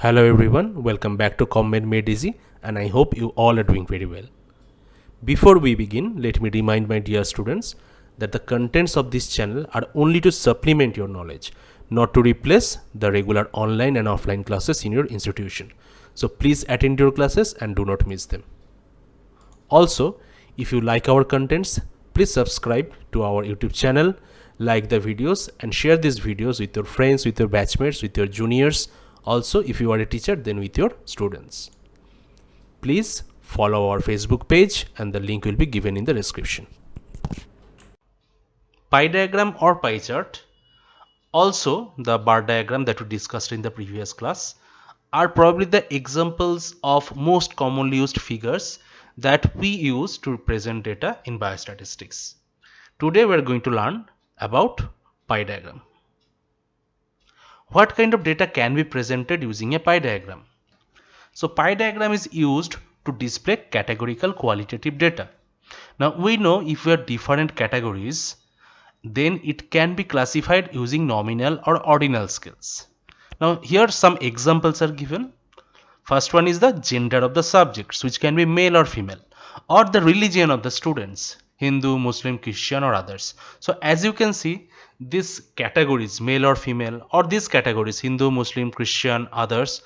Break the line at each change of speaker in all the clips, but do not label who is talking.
Hello everyone, welcome back to CMME Made Easy, and I hope you all are doing very well. Before we begin, let me remind my dear students that the contents of this channel are only to supplement your knowledge, not to replace the regular online and offline classes in your institution. So please attend your classes and do not miss them. Also, if you like our contents, please subscribe to our YouTube channel, like the videos and share these videos with your friends, with your batchmates, with your juniors. Also, if you are a teacher, then with your students. Please follow our Facebook page and the link will be given in the description. Pie diagram or pie chart, also the bar diagram that we discussed in the previous class, are probably the examples of most commonly used figures that we use to represent data in biostatistics. Today we are going to learn about pie diagram. What kind of data can be presented using a pie diagram? So pie diagram is used to display categorical qualitative data. Now we know if we have different categories, then it can be classified using nominal or ordinal scales. Now here some examples are given. First one is the gender of the subjects, which can be male or female, or the religion of the students, Hindu, Muslim, Christian or others. So as you can see, these categories, male or female, or these categories, Hindu, Muslim, Christian, others,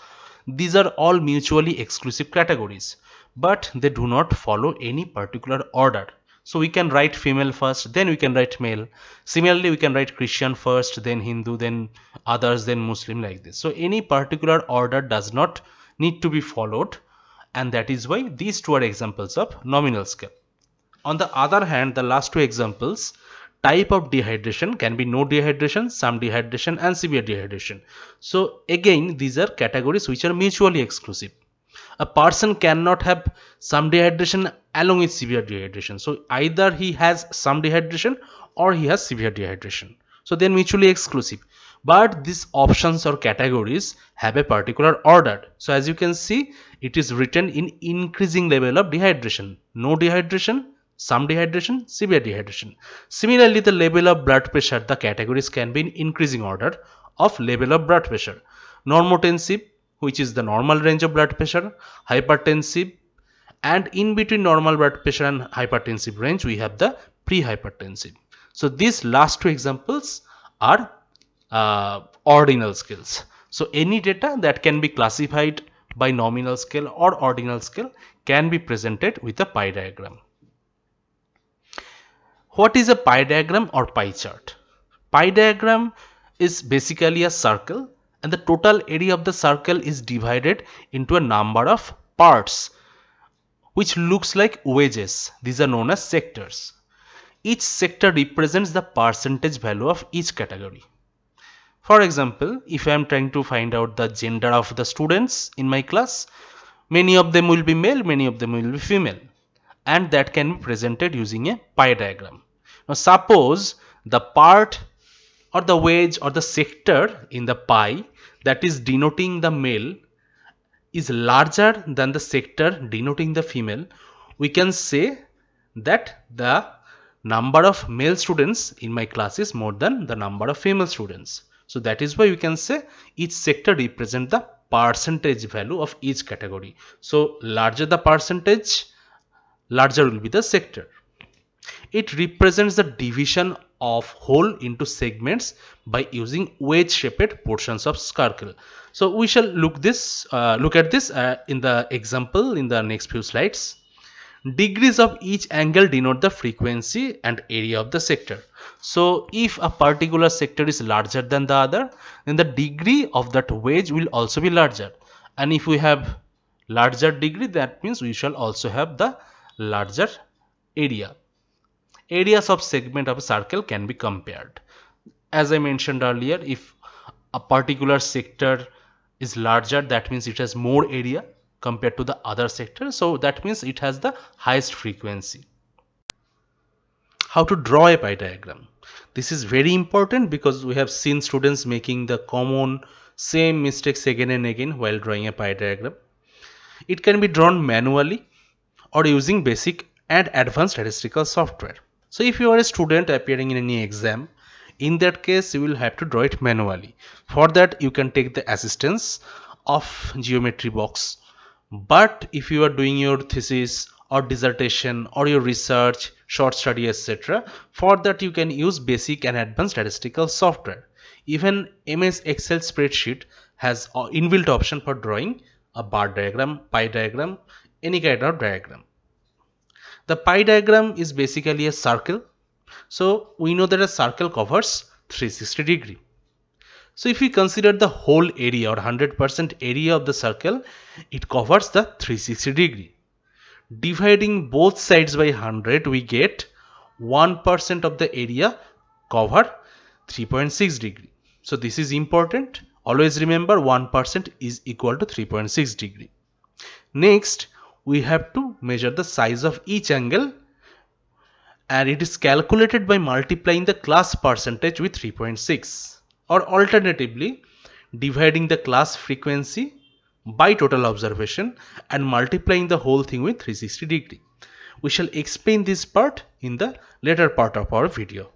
these are all mutually exclusive categories, but they do not follow any particular order. So we can write female first, then we can write male. Similarly, we can write Christian first, then Hindu, then others, then Muslim, like this. So any particular order does not need to be followed, and that is why these two are examples of nominal scale. On the other hand, the last two examples, type of dehydration can be no dehydration, some dehydration and severe dehydration. So again, these are categories which are mutually exclusive. A person cannot have some dehydration along with severe dehydration. So either he has some dehydration or he has severe dehydration. So they are mutually exclusive. But these options or categories have a particular order. So as you can see, it is written in increasing level of dehydration. No dehydration, some dehydration, severe dehydration. Similarly, the level of blood pressure, the categories can be in increasing order of level of blood pressure. Normotensive, which is the normal range of blood pressure, hypertensive, and in between normal blood pressure and hypertensive range, we have the prehypertensive. So these last two examples are ordinal scales. So any data that can be classified by nominal scale or ordinal scale can be presented with a pie diagram. What is a pie diagram or pie chart? Pie diagram is basically a circle, and the total area of the circle is divided into a number of parts which looks like wedges. These are known as sectors. Each sector represents the percentage value of each category. For example, if I am trying to find out the gender of the students in my class, many of them will be male, many of them will be female, and that can be presented using a pie diagram. Now suppose the part or the wedge or the sector in the pie that is denoting the male is larger than the sector denoting the female, we can say that the number of male students in my class is more than the number of female students. So that is why we can say each sector represents the percentage value of each category. So larger the percentage, larger will be the sector. It represents the division of whole into segments by using wedge shaped portions of circle. So we shall look at this in the example in the next few slides. Degrees of each angle denote the frequency and area of the sector. So if a particular sector is larger than the other, then the degree of that wedge will also be larger. And if we have larger degree, that means we shall also have the larger area. Areas of segment of a circle can be compared. As I mentioned earlier, if a particular sector is larger, that means it has more area compared to the other sector. So that means it has the highest frequency. How to draw a pie diagram? This is very important because we have seen students making the common same mistakes again and again while drawing a pie diagram. It can be drawn manually or using basic and advanced statistical software. So if you are a student appearing in any exam, in that case you will have to draw it manually. For that you can take the assistance of geometry box. But if you are doing your thesis or dissertation or your research, short study, etc., for that you can use basic and advanced statistical software. Even MS Excel spreadsheet has an inbuilt option for drawing a bar diagram, pie diagram, any kind of diagram. The pie diagram is basically a circle. So we know that a circle covers 360 degree. So if we consider the whole area or 100% area of the circle, it covers the 360 degree. Dividing both sides by 100, we get 1% of the area cover 3.6 degree. So this is important. Always remember 1% is equal to 3.6 degree. Next, we have to measure the size of each angle, and it is calculated by multiplying the class percentage with 3.6, or alternatively dividing the class frequency by total observation and multiplying the whole thing with 360 degree. We shall explain this part in the later part of our video.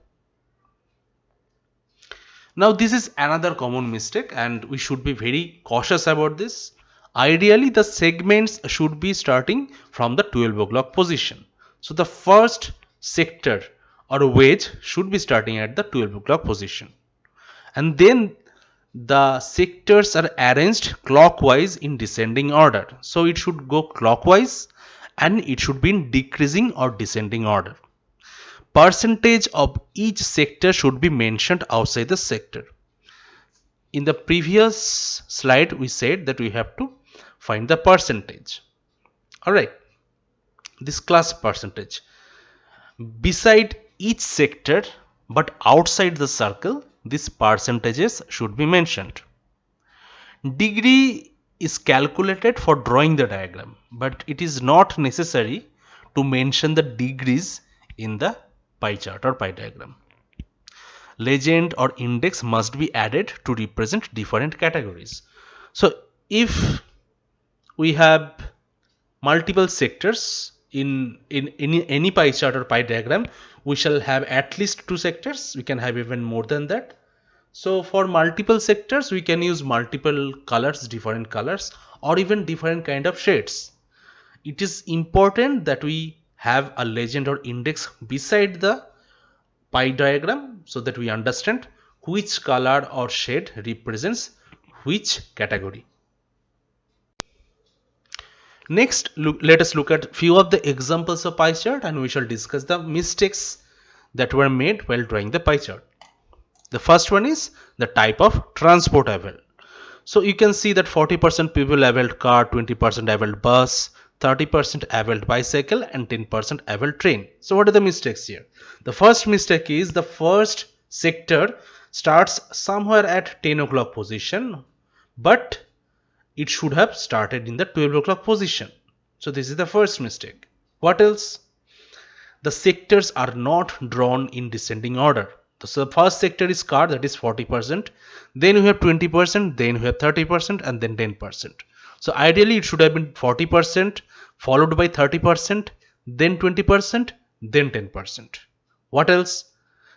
Now this is another common mistake and we should be very cautious about this. Ideally the segments should be starting from the 12 o'clock position. So the first sector or wedge should be starting at the 12 o'clock position. And then the sectors are arranged clockwise in descending order. So it should go clockwise and it should be in decreasing or descending order. Percentage of each sector should be mentioned outside the sector. In the previous slide we said that we have to find the percentage. Alright, this class percentage. Beside each sector but outside the circle, these percentages should be mentioned. Degree is calculated for drawing the diagram, but it is not necessary to mention the degrees in the pie chart or pie diagram. Legend or index must be added to represent different categories. So if we have multiple sectors in any pie chart or pie diagram, we shall have at least 2 sectors. We can have even more than that. So for multiple sectors we can use multiple colors, different colors, or even different kind of shades. It is important that we have a legend or index beside the pie diagram so that we understand which color or shade represents which category. Next, let us look at few of the examples of pie chart and we shall discuss the mistakes that were made while drawing the pie chart. The first one is the type of transport availed. So you can see that 40% people availed car, 20% availed bus, 30% availed bicycle and 10% availed train. So what are the mistakes here? The first mistake is the first sector starts somewhere at 10 o'clock position, but it should have started in the 12 o'clock position. So this is the first mistake. What else? The sectors are not drawn in descending order. So the first sector is car, that is 40%, then you have 20%, then you have 30% and then 10%. So ideally it should have been 40% followed by 30%, then 20%, then 10%. What else?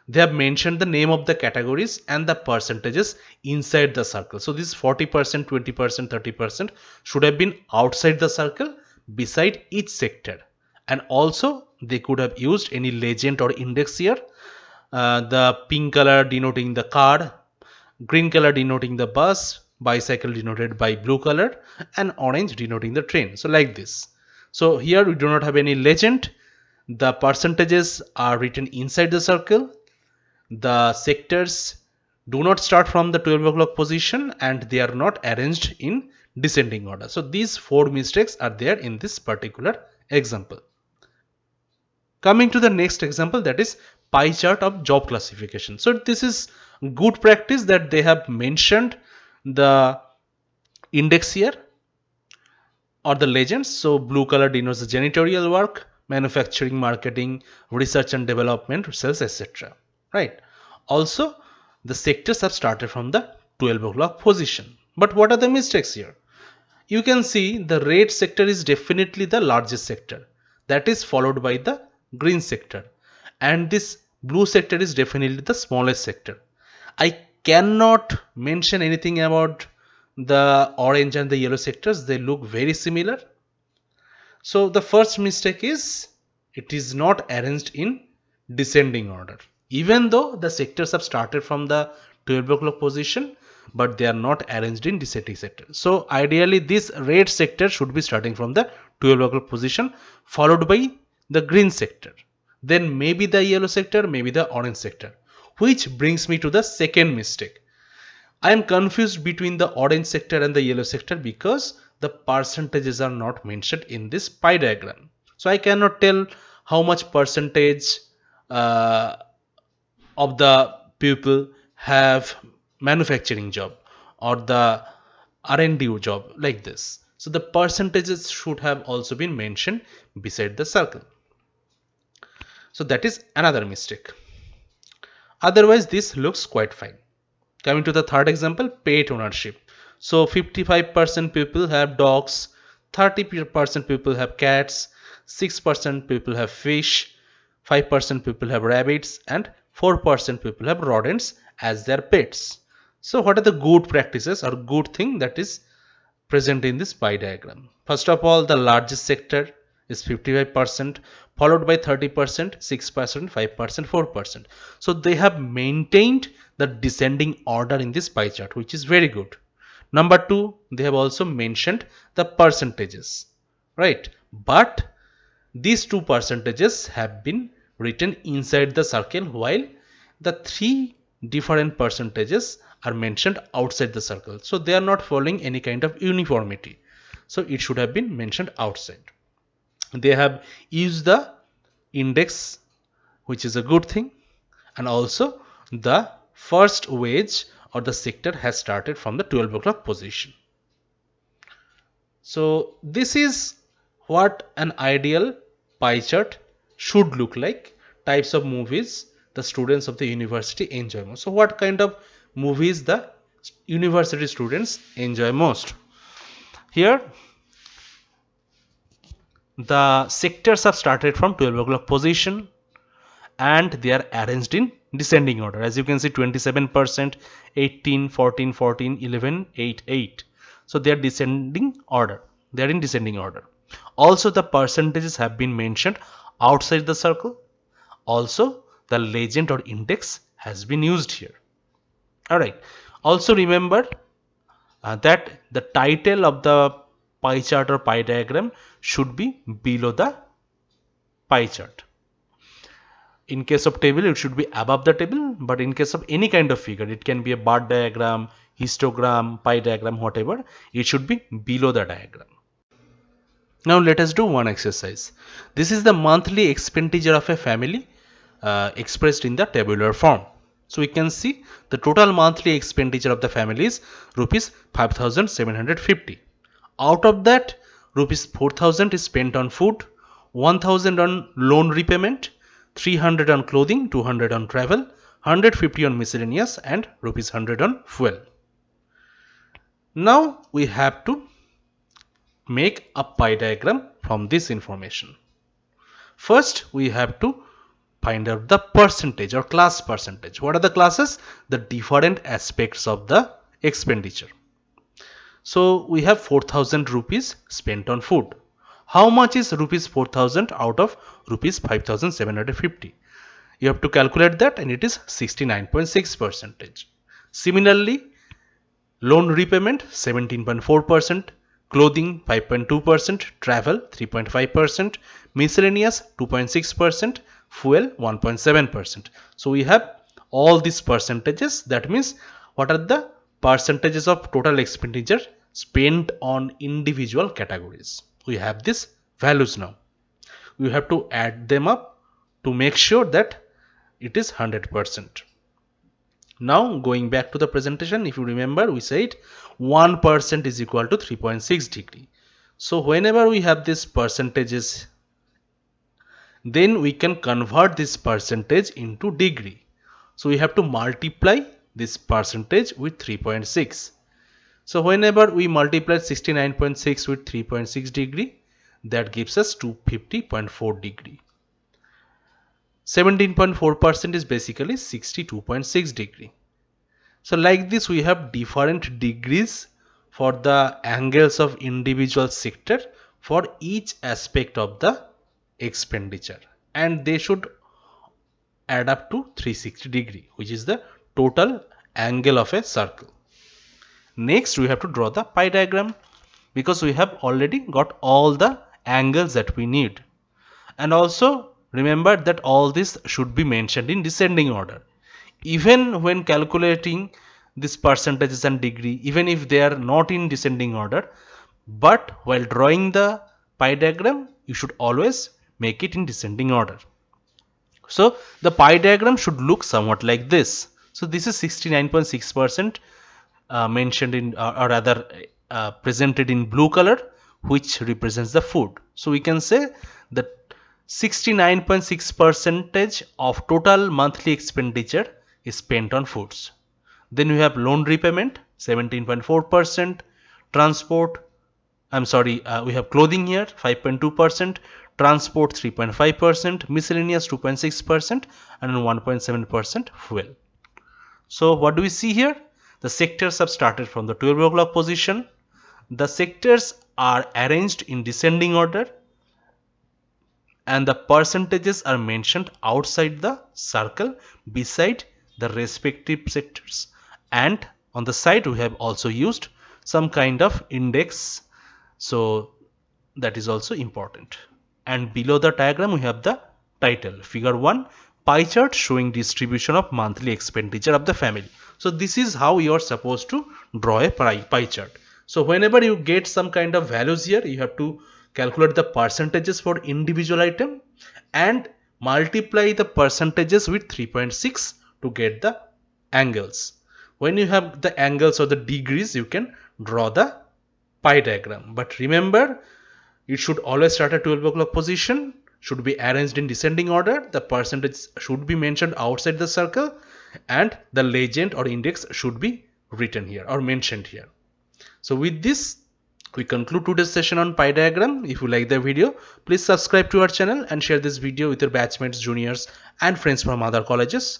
They have mentioned the name of the categories and the percentages inside the circle. So this 40%, 20%, 30% should have been outside the circle beside each sector. And also they could have used any legend or index here. The pink color denoting the car, green color denoting the bus, bicycle denoted by blue color, and orange denoting the train. So like this. So here we do not have any legend. The percentages are written inside the circle. The sectors do not start from the 12 o'clock position and they are not arranged in descending order. So these 4 mistakes are there in this particular example. Coming to the next example, that is pie chart of job classification. So this is good practice that they have mentioned the index here or the legends. So blue color denotes the janitorial work, manufacturing, marketing, research and development, sales, etc. Right. Also the sectors have started from the 12 o'clock position. But what are the mistakes here? You can see the red sector is definitely the largest sector. That is followed by the green sector. And this blue sector is definitely the smallest sector. I cannot mention anything about the orange and the yellow sectors, they look very similar. So the first mistake is it is not arranged in descending order. Even though the sectors have started from the 12 o'clock position, but they are not arranged in descending sector. So ideally this red sector should be starting from the 12 o'clock position, followed by the green sector. Then maybe the yellow sector, maybe the orange sector. Which brings me to the second mistake. I am confused between the orange sector and the yellow sector because the percentages are not mentioned in this pie diagram. So I cannot tell how much percentage uh, of the people have manufacturing job or the R&D job, like this. So the percentages should have also been mentioned beside the circle. So that is another mistake. Otherwise this looks quite fine. Coming to the third example, pet ownership. So 55% people have dogs, 30% people have cats, 6% people have fish, 5% people have rabbits, and 4% people have rodents as their pets. So what are the good practices or good thing that is present in this pie diagram? First of all, the largest sector is 55%, followed by 30%, 6%, 5%, 4%. So they have maintained the descending order in this pie chart, which is very good. Number two, they have also mentioned the percentages, right? But these two percentages have been written inside the circle, while the three different percentages are mentioned outside the circle. So they are not following any kind of uniformity. So it should have been mentioned outside. They have used the index, which is a good thing, and also the first wage or the sector has started from the 12 o'clock position. So this is what an ideal pie chart should look like. Types of movies the students of the university enjoy most. So what kind of movies the university students enjoy most? Here the sectors have started from 12 o'clock position and they are arranged in descending order. As you can see, 27%, 18, 14, 14, 11, 8, 8. So they are descending order. They are in descending order. Also the percentages have been mentioned outside the circle. Also the legend or index has been used here. Alright. Also remember that the title of the pie chart or pie diagram should be below the pie chart. In case of table, it should be above the table, but in case of any kind of figure, it can be a bar diagram, histogram, pie diagram, whatever, it should be below the diagram. Now let us do one exercise. This is the monthly expenditure of a family expressed in the tabular form. So we can see the total monthly expenditure of the family is rupees 5,750. Out of that, rupees 4,000 is spent on food, 1,000 on loan repayment, 300 on clothing, 200 on travel, 150 on miscellaneous, and rupees 100 on fuel. Now we have to make a pie diagram from this information. First, we have to find out the percentage or class percentage. What are the classes? The different aspects of the expenditure. So we have 4,000 rupees spent on food. How much is rupees 4,000 out of rupees 5,750? You have to calculate that, and it is 69.6%. Similarly, loan repayment 17.4%, clothing 5.2%, travel 3.5%, miscellaneous 2.6%, fuel 1.7%. So we have all these percentages. That means what are the percentages of total expenditure spent on individual categories. We have these values now. We have to add them up to make sure that it is 100%. Now going back to the presentation, if you remember, we said 1% is equal to 3.6 degree. So whenever we have these percentages, then we can convert this percentage into degree. So we have to multiply this percentage with 3.6. So whenever we multiply 69.6 with 3.6 degree, that gives us 250.4 degree. 17.4% is basically 62.6 degree. So like this, we have different degrees for the angles of individual sector for each aspect of the expenditure, and they should add up to 360 degree, which is the total angle of a circle. Next, we have to draw the pie diagram because we have already got all the angles that we need. And also remember that all this should be mentioned in descending order. Even when calculating these percentages and degree, even if they are not in descending order, but while drawing the pie diagram, you should always make it in descending order. So the pie diagram should look somewhat like this. So this is 69.6% mentioned in, or rather presented in blue color, which represents the food. So we can say that 69.6% of total monthly expenditure is spent on foods. Then we have loan repayment 17.4%, transport, we have clothing here 5.2%, transport 3.5%, miscellaneous 2.6%, and 1.7% fuel. So what do we see here? The sectors have started from the 12 o'clock position. The sectors are arranged in descending order, and the percentages are mentioned outside the circle beside the respective sectors. And on the side we have also used some kind of index, so that is also important. And below the diagram we have the title, figure 1, pie chart showing distribution of monthly expenditure of the family. So this is how you are supposed to draw a pie chart. So whenever you get some kind of values here, you have to calculate the percentages for individual item and multiply the percentages with 3.6 to get the angles. When you have the angles or the degrees, you can draw the pie diagram. But remember, it should always start at 12 o'clock position, should be arranged in descending order, the percentage should be mentioned outside the circle, and the legend or index should be written here or mentioned here. So with this, we conclude today's session on pie diagram. If you like the video, please subscribe to our channel and share this video with your batchmates, juniors, and friends from other colleges.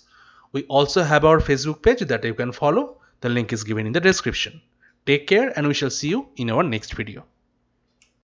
We also have our Facebook page that you can follow. The link is given in the description. Take care, and we shall see you in our next video.